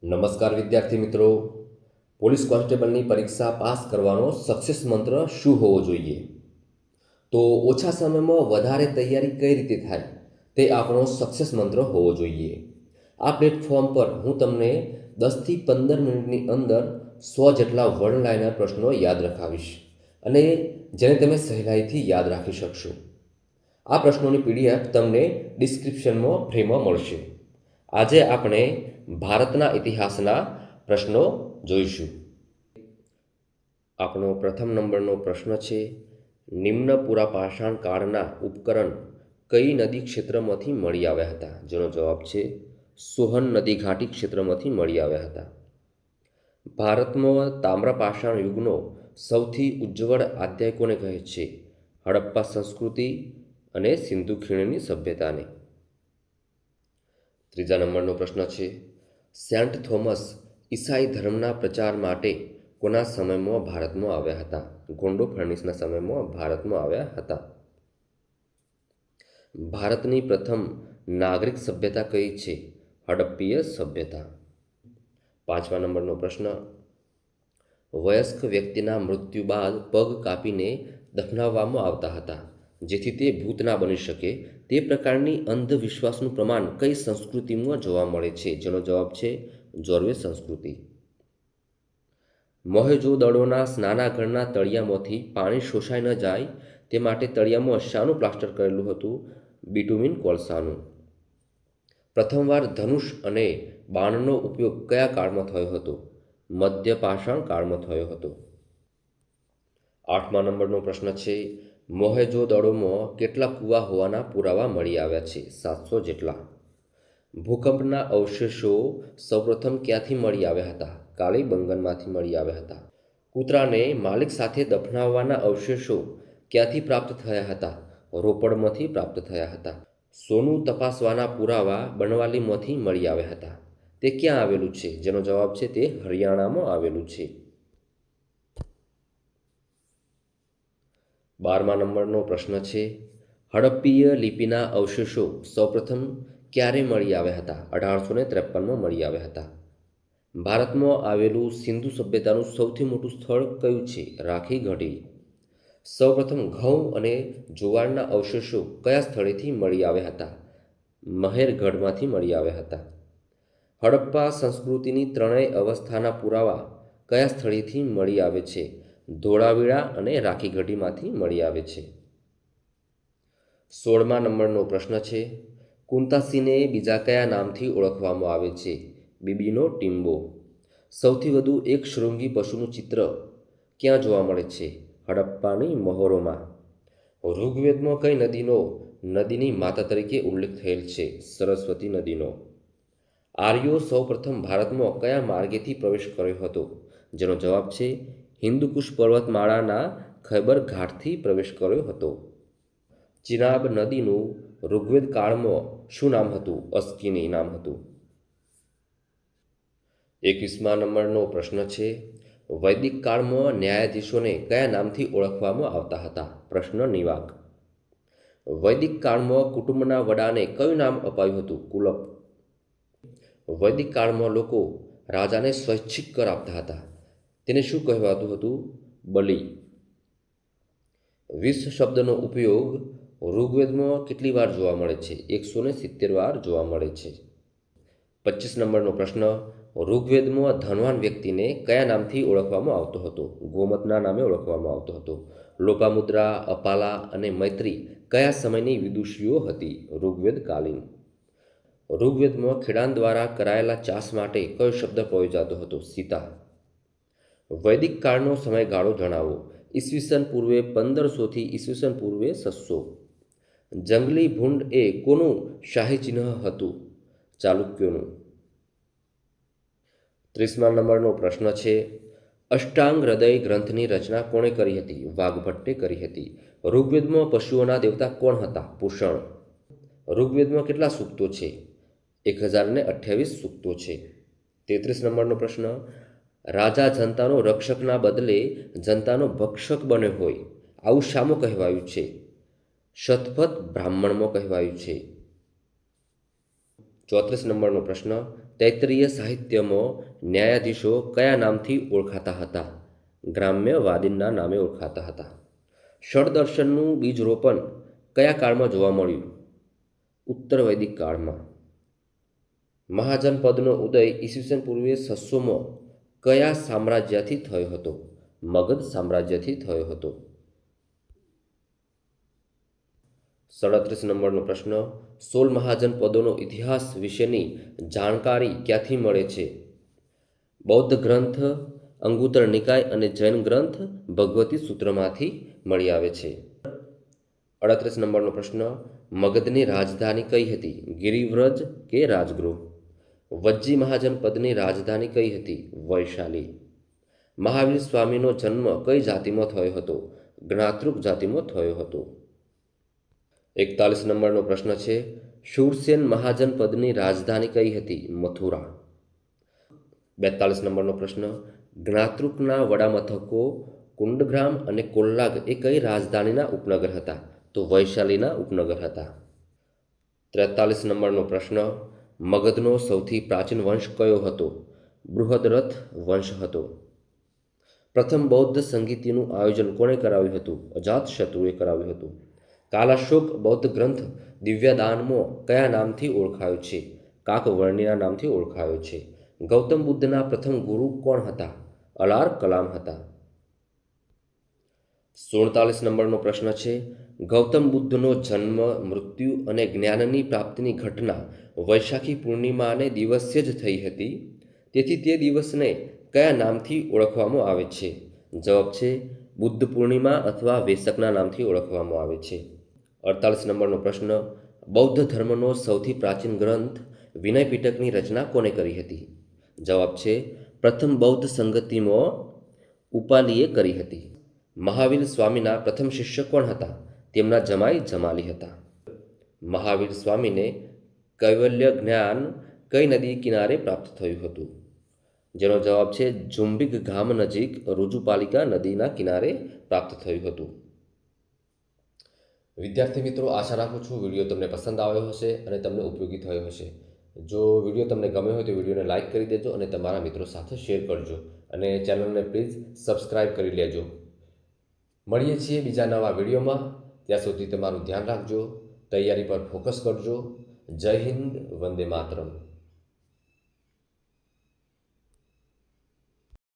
નમસ્કાર વિદ્યાર્થી મિત્રો, પોલીસ કોન્સ્ટેબલની પરીક્ષા પાસ કરવાનો સક્સેસ મંત્ર શું હોવો જોઈએ? તો ઓછા સમયમાં વધારે તૈયારી કઈ રીતે થાય તે આપણો સક્સેસ મંત્ર હોવો જોઈએ. આ પ્લેટફોર્મ પર હું તમને 10થી 15 મિનિટની અંદર 100 જેટલા વન લાઇનર પ્રશ્નો યાદ રખાવીશ અને જેને તમે સહેલાઈથી યાદ રાખી શકશો. આ પ્રશ્નોની PDF તમને ડિસ્ક્રિપ્શનમાં ફ્રીમાં મળશે. આજે આપણે ભારતના ઇતિહાસના પ્રશ્નો જોઈશું. આપણો પ્રથમ નંબરનો પ્રશ્ન છે, નિમ્ન પુરાપાષાણ કાળના ઉપકરણ કઈ નદી ક્ષેત્રમાંથી મળી આવ્યા હતા? જેનો જવાબ છે સોહન નદી ઘાટી ક્ષેત્રમાંથી મળી આવ્યા હતા. ભારતમાં તામ્રપાષાણ યુગનો સૌથી ઉજ્જવળ અધ્યાય કોને કહે છે? હડપ્પા સંસ્કૃતિ અને સિંધુ ખીણની સભ્યતાને. ત્રીજા નંબરનો પ્રશ્ન છે, સેન્ટ થોમસ ઈસાઈ ધર્મના પ્રચાર માટે કોના સમયમાં ભારતમાં આવ્યા હતા? ગોંડો ફર્નિસના સમયમાં ભારતમાં આવ્યા હતા. ભારતની પ્રથમ નાગરિક સભ્યતા કઈ છે? હડપ્પીય સભ્યતા. પાંચમા નંબરનો પ્રશ્ન, વયસ્ક વ્યક્તિના મૃત્યુ બાદ પગ કાપીને દફનાવવામાં આવતા હતા જેથી તે ભૂત ના બની શકે. તે પ્રકારની અંધવિશ્વાસનું પ્રમાણ કઈ સંસ્કૃતિમાં જોવા મળે છે? જેનો જવાબ છે જોર્વે સંસ્કૃતિ. મોહેંજો-દડોના સ્નાનાગરના તળિયામાંથી પાણી શોષાઈ ન જાય તે માટે તળિયામાં શાનું પ્લાસ્ટર કરેલું હતું? બિટુમિન કોલસાનું. પ્રથમવાર ધનુષ અને બાણનો ઉપયોગ કયા કાળમાં થયો હતો? મધ્ય પાષાણ કાળમાં થયો હતો. આઠમા નંબરનો પ્રશ્ન છે, મોહેંજો-દડોમાં કેટલા કૂવા હોવાના પુરાવા મળી આવ્યા છે? 700 જેટલા. ભૂકંપના અવશેષો સૌપ્રથમ ક્યાંથી મળી આવ્યા હતા? કાલિબંગનમાંથી મળી આવ્યા હતા. કૂતરાને માલિક સાથે દફનાવવાના અવશેષો ક્યાંથી પ્રાપ્ત થયા હતા? રોપડમાંથી પ્રાપ્ત થયા હતા. સોનું તપાસવાના પુરાવા બનવાલીમાંથી મળી આવ્યા હતા. તે ક્યાં આવેલું છે? જેનો જવાબ છે તે હરિયાણામાં આવેલું છે. 12મા નંબરનો પ્રશ્ન છે, હડપ્પીય લિપિના અવશેષો સૌપ્રથમ ક્યારે મળી આવ્યા હતા? 1853માં મળી આવ્યા હતા. ભારતમાં આવેલું સિંધુ સભ્યતાનું સૌથી મોટું સ્થળ કયું છે? રાખી ગઢી. સૌપ્રથમ ઘઉં અને જુવારના અવશેષો કયા સ્થળેથી મળી આવ્યા હતા? મહેરગઢમાંથી મળી આવ્યા હતા. હડપ્પા સંસ્કૃતિની ત્રણેય અવસ્થાના પુરાવા કયા સ્થળેથી મળી આવે છે? ધોળાવીરા અને રાખીગઢીમાંથી મળી આવે છે. 16મા નંબરનો પ્રશ્ન છે, કુંતાસીને બીજા કયા નામથી ઓળખવામાં આવે છે? બીબીનો ટીમ્બો. સૌથી વધુ એક શૃંગી પશુનું ચિત્ર ક્યાં જોવા મળે છે? હડપ્પાની મહોરોમાં. ઋગ્વેદમાં કઈ નદીની માતા તરીકે ઉલ્લેખ થયેલ છે? સરસ્વતી નદીનો. આર્યો સૌપ્રથમ ભારતમાં કયા માર્ગેથી પ્રવેશ કર્યો હતો? જેનો જવાબ છે હિન્દુકુશ પર્વતમાળાના ખૈબર ઘાટથી પ્રવેશ કર્યો હતો. ચિનાબ નદીનું ઋગ્વેદ કાળમાં શું નામ હતું? અસ્કિની નામ હતું. 21મા નંબરનો પ્રશ્ન છે, વૈદિક કાળમાં ન્યાયાધીશોને કયા નામથી ઓળખવામાં આવતા હતા? પ્રશ્ન નિવાક. વૈદિક કાળમાં કુટુંબના વડાને કયું નામ અપાયું હતું? કુલપ. વૈદિક કાળમાં લોકો રાજાને સ્વૈચ્છિક કર આપતા હતા. તેને શું કહેવાતું હતું? બલિ. વિષ શબ્દનો ઉપયોગ ઋગ્વેદમાં કેટલી વાર જોવા મળે છે? 170 વાર જોવા મળે છે. 25 નંબરનો પ્રશ્ન, ઋગ્વેદમાં ધનવાન વ્યક્તિને કયા નામથી ઓળખવામાં આવતો હતો? ગોમતના નામે ઓળખવામાં આવતો હતો. લોપામુદ્રા, અપાલા અને મૈત્રી કયા સમયની વિદુષીઓ હતી? ઋગ્વેદકાલીન. ઋગ્વેદમાં ખેડાન દ્વારા કરાયેલા ચાસ માટે કયો શબ્દ પ્રયોજાતો હતો? સીતા. વૈદિક કાળનો સમયગાળો જણાવો. ઈસવીસન પૂર્વે 1500 થી ઈસવીસન પૂર્વે 600. જંગલી ભૂંડ એ કોનું શાહી ચિહ્ન હતું? ચાલુક્યોનું. 30મા નંબરનો પ્રશ્ન છે, અષ્ટાંગ હૃદય ગ્રંથની રચના કોણે કરી હતી? વાઘભટ્ટે કરી હતી. ઋગ્વેદમાં પશુઓના દેવતા કોણ હતા? પૂષણ. ઋગ્વેદમાં કેટલા સૂક્તો છે? 1028 સૂક્તો છે. 33 નંબરનો પ્રશ્ન, રાજા જનતાનો રક્ષકના બદલે જનતાનો ભક્ષક બન્યો હોય આવું શામાં કહેવાયું છે? શતપથ બ્રાહ્મણમાં કહેવાયું છે. 34 નંબરનો પ્રશ્ન, તૈત્રીય સાહિત્યમાં ન્યાયાધીશો કયા નામથી ઓળખાતા હતા? ગ્રામ્યવાદીના નામે ઓળખાતા હતા. ષડદર્શનનું બીજ રોપણ કયા કાળમાં જોવા મળ્યું? ઉત્તર વૈદિક કાળમાં. મહાજનપદનો ઉદય ઈસવીસન પૂર્વે 600માં કયા સામ્રાજ્યથી થયો હતો? મગધ સામ્રાજ્યથી થયો હતો. 37 નંબરનો પ્રશ્ન, 16 મહાજનપદોનો ઇતિહાસ વિશેની જાણકારી ક્યાંથી મળે છે? બૌદ્ધ ગ્રંથ અંગુત્તર નિકાય અને જૈન ગ્રંથ ભગવતી સૂત્રમાંથી મળી આવે છે. 38 નંબરનો પ્રશ્ન, મગધની રાજધાની કઈ હતી? ગિરિવ્રજ કે રાજગૃહ? વજ્જી મહાજનપદની રાજધાની કઈ હતી? વૈશાલી. મહાવીર સ્વામીનો જન્મ કઈ જાતિમાં થયો હતો? જ્ઞાતૃક જાતિમાં થયો હતો. 41 નંબરનો પ્રશ્ન છે, શૂરસેન મહાજનપદની રાજધાની કઈ હતી? મથુરા. 42 નંબરનો પ્રશ્ન, જ્ઞાતૃકના વડામથકો કુંડગ્રામ અને કોલ્લાગ એ કઈ રાજધાનીના ઉપનગર હતા? તો વૈશાલીના ઉપનગર હતા. 43 નંબરનો પ્રશ્ન, મગધનો સૌથી પ્રાચીન વંશ કયો હતો? બૃહદરથ વંશ હતો. પ્રથમ બૌદ્ધ સંગીતનું આયોજન કોણે કરાવ્યું હતું? અજાતશત્રુએ કરાવ્યું હતું. કાલાશોક બૌદ્ધ ગ્રંથ દિવ્યદાનમાં કયા નામથી ઓળખાયો છે? કાકવર્ણીના નામથી ઓળખાયો છે. ગૌતમ બુદ્ધના પ્રથમ ગુરુ કોણ હતા? અલાર કલામ હતા. 47 નંબરનો પ્રશ્ન છે, ગૌતમ બુદ્ધનો જન્મ, મૃત્યુ અને જ્ઞાનની પ્રાપ્તિની ઘટના વૈશાખી પૂર્ણિમાને દિવસે જ થઈ હતી, તેથી તે દિવસને કયા નામથી ઓળખવામાં આવે છે? જવાબ છે બુદ્ધ પૂર્ણિમા અથવા વેસકના નામથી ઓળખવામાં આવે છે. 48 નંબરનો પ્રશ્ન, બૌદ્ધ ધર્મનો સૌથી પ્રાચીન ગ્રંથ વિનય પિટકની રચના કોને કરી હતી? જવાબ છે પ્રથમ બૌદ્ધ સંગતિમાં ઉપાલીએ કરી હતી. મહાવીર સ્વામીના પ્રથમ શિષ્ય કોણ હતા? તેમના જમાઈ જમાલી હતા. મહાવીર સ્વામીને કૈવલ્ય જ્ઞાન કઈ નદી કિનારે પ્રાપ્ત થયું હતું? જેનો જવાબ છે ઝુંબીગ ગામ નજીક રુજુપાલિકા નદીના કિનારે પ્રાપ્ત થયું હતું. વિદ્યાર્થી મિત્રો, આશા રાખું છું વિડીયો તમને પસંદ આવ્યો હશે અને તમને ઉપયોગી થયો હશે. જો વિડીયો તમને ગમ્યો હોય તો વિડીયોને લાઇક કરી દેજો અને તમારા મિત્રો સાથે શેર કરજો અને ચેનલને પ્લીઝ સબસ્ક્રાઈબ કરી લેજો. મળીએ છીએ બીજા નવા વિડીયોમાં. ત્યાં સુધી તમારું ધ્યાન રાખજો, તૈયારી પર ફોકસ કરજો. જય હિન્દ, વંદે માતરમ.